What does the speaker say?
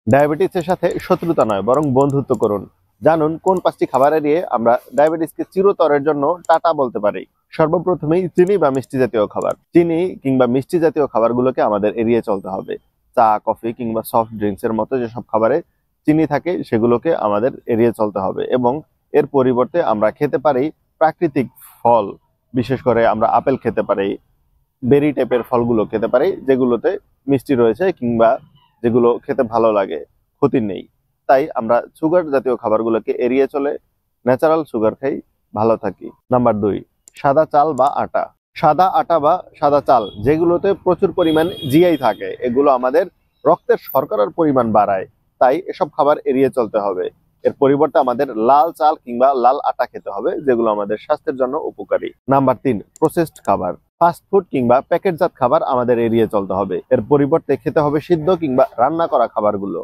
ডায়াবেটিসের সাথে শত্রুতা নয় বরং বন্ধুত্ব করুন। জানুন কোন 5টি খাবার এড়িয়ে আমরা ডায়াবেটিসকে চিরতরের জন্য টাটা বলতে পারি। সর্বপ্রথমেই চিনি বা মিষ্টি জাতীয় খাবার। চিনি কিংবা মিষ্টি জাতীয় খাবারগুলোকে আমাদের এড়িয়ে চলতে হবে। চা, কফি কিংবা সফট ড্রিঙ্কস এর মতো যেসব খাবারে চিনি থাকে সেগুলোকে আমাদের এড়িয়ে চলতে হবে এবং এর পরিবর্তে আমরা খেতে পারি প্রাকৃতিক ফল। বিশেষ করে আমরা আপেল খেতে পারি, বেরি টাইপের ফলগুলো খেতে পারি যেগুলোতে মিষ্টি রয়েছে কিংবা যেগুলো খেতে ভালো লাগে, ক্ষতি নেই। তাই আমরা সুগার জাতীয় খাবারগুলোকে এড়িয়ে চলে ন্যাচারাল সুগার খাই, ভালো থাকি। নাম্বার 2, সাদা চাল বা আটা। সাদা আটা বা সাদা চাল যেগুলোতে প্রচুর পরিমাণ জিআই থাকে, এগুলো আমাদের রক্তের শর্করার পরিমাণ বাড়ায়। তাই এসব খাবার এড়িয়ে চলতে হবে। এর পরিবর্তে আমাদের লাল চাল কিংবা লাল আটা খেতে হবে যেগুলো আমাদের স্বাস্থ্যের জন্য উপকারী। নাম্বার 3, প্রসেসড খাবার। ফাস্ট ফুড কিংবা প্যাকেটজাত খাবার আমাদের এড়িয়ে চলতে হবে। এর পরিবর্তে খেতে হবে সিদ্ধ কিংবা রান্না করা খাবারগুলো।